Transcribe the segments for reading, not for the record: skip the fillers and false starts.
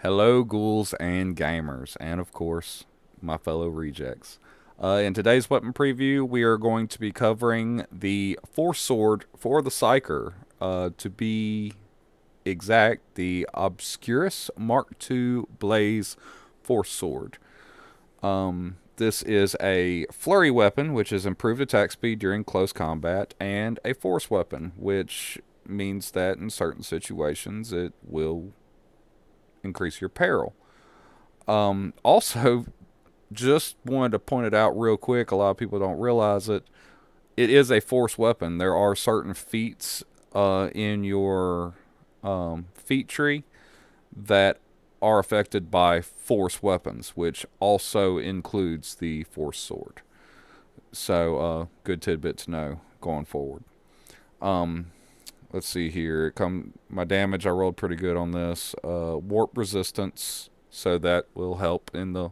Hello, ghouls and gamers, and of course, my fellow rejects. In today's weapon preview, we are going to be covering the Force Sword for the Psyker. To be exact, the Obscurus Mark II Blaze Force Sword. This is a flurry weapon, which is improved attack speed during close combat, and a force weapon, which means that in certain situations it will increase your peril. Also, just wanted to point it out real quick. A lot of people don't realize it. It is a force weapon. There are certain feats in your feat tree that are affected by force weapons, which also includes the force sword. So, good tidbit to know going forward. Um, let's see here. My damage. I rolled pretty good on this. Warp resistance, so that will help in the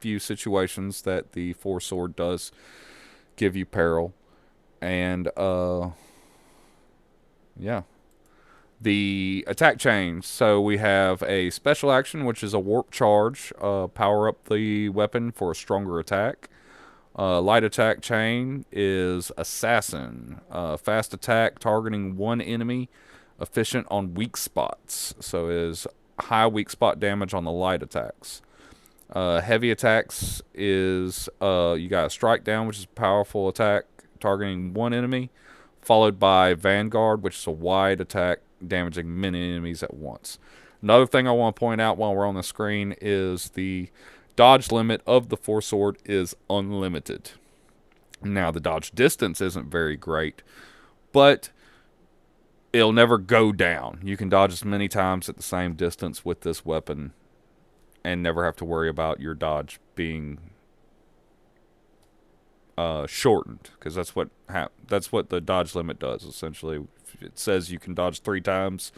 few situations that the force sword does give you peril. And yeah, the attack chain. So we have a special action, which is a warp charge. Power up the weapon for a stronger attack. Light attack chain is assassin. Fast attack targeting one enemy. Efficient on weak spots. So is high weak spot damage on the light attacks. Heavy attacks is you got a strike down, which is a powerful attack targeting one enemy, followed by Vanguard, which is a wide attack damaging many enemies at once. Another thing I want to point out while we're on the screen is the dodge limit of the Force Sword is unlimited. Now, the dodge distance isn't very great, but it'll never go down. You can dodge as many times at the same distance with this weapon and never have to worry about your dodge being shortened, because that's what the dodge limit does. Essentially, if it says you can dodge 3 times,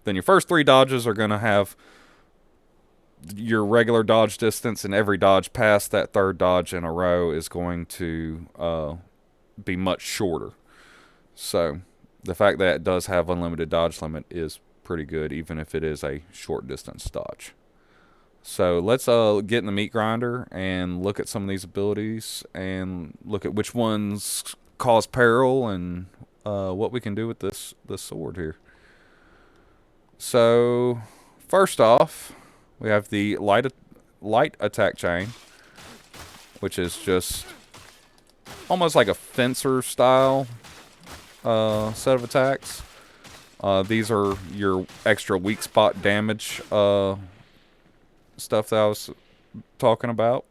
then your first 3 dodges are going to have your regular dodge distance, and every dodge past that third dodge in a row is going to be much shorter. So the fact that it does have unlimited dodge limit is pretty good, even if it is a short distance dodge. So let's get in the meat grinder and look at some of these abilities and look at which ones cause peril and what we can do with this sword here. So first off, we have the light attack chain, which is just almost like a fencer style set of attacks. These are your extra weak spot damage stuff that I was talking about.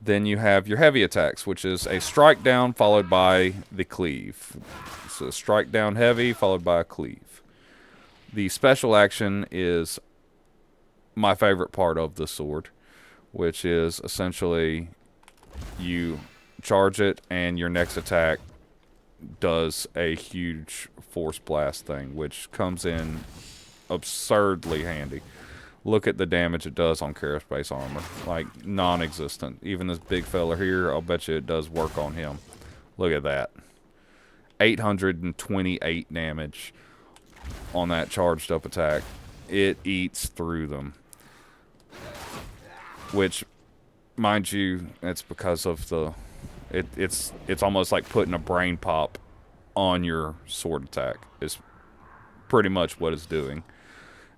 Then you have your heavy attacks, which is a strike down followed by the cleave. So strike down heavy followed by a cleave. The special action is my favorite part of the sword, which is essentially you charge it and your next attack does a huge force blast thing, which comes in absurdly handy. Look at the damage it does on Caraspace armor. Like, non-existent. Even this big fella here, I'll bet you it does work on him. Look at that. 828 damage on that charged up attack. It eats through them. Which, mind you, it's because of the... It's almost like putting a brain pop on your sword attack. Is pretty much what it's doing.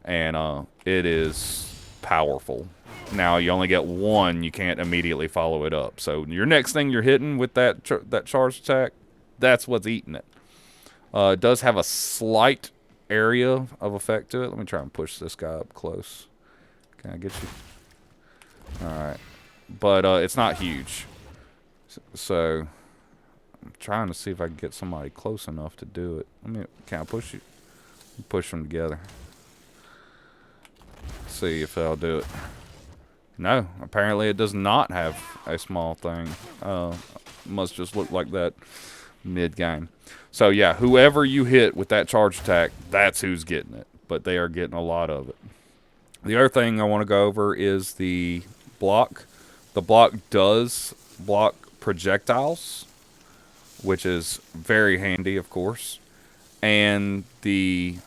And it is powerful. Now you only get one; you can't immediately follow it up. So your next thing you're hitting with that charged attack, that's what's eating it. It does have a slight area of effect to it. Let me try and push this guy up close. Can I get you? All right, but it's not huge. So I'm trying to see if I can get somebody close enough to do it. Can I push you? Push them together. See if they'll do it. No, apparently it does not have a small thing. Must just look like that mid-game. So yeah, whoever you hit with that charge attack, that's who's getting it. But they are getting a lot of it. The other thing I want to go over is the block. The block does block projectiles, which is very handy, of course. And the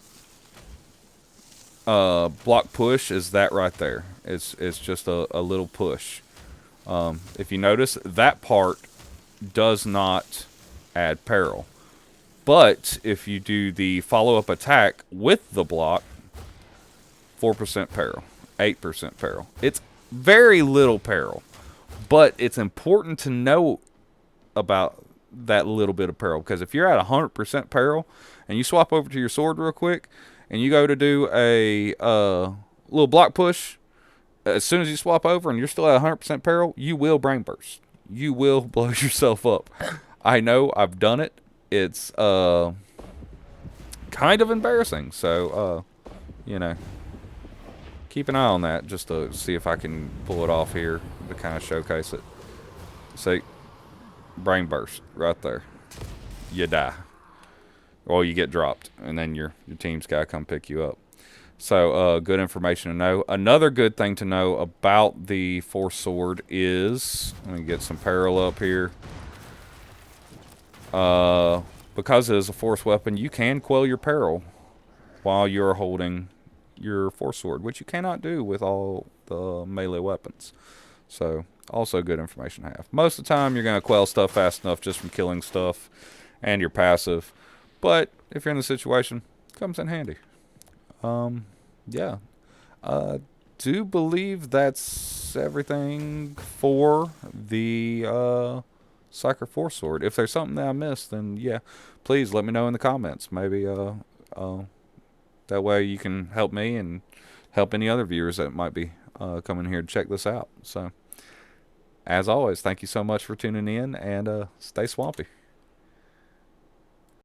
block push is that right there. It's just a little push. If you notice, that part does not add peril. But if you do the follow-up attack with the block, 4% peril, 8% peril. It's very little peril, but it's important to know about that little bit of peril, because if you're at 100% peril and you swap over to your sword real quick and you go to do a little block push, as soon as you swap over and you're still at 100% peril, you will brain burst. You will blow yourself up. I know, I've done it. It's kind of embarrassing. So, you know, keep an eye on that just to see if I can pull it off here to kind of showcase it. See, brain burst right there. You die. Or you get dropped, and then your team's got to come pick you up. So, good information to know. Another good thing to know about the Force Sword is, let me get some peril up here. Because it is a Force weapon, you can quell your peril while you're holding your Force Sword, which you cannot do with all the melee weapons. So, also good information to have. Most of the time, you're going to quell stuff fast enough just from killing stuff, and you're passive. But if you're in the situation, it comes in handy. Yeah. Do believe that's everything for the Psyker Force Sword. If there's something that I missed, then yeah, please let me know in the comments. Maybe that way you can help me and help any other viewers that might be coming here to check this out. So, as always, thank you so much for tuning in, and stay swampy.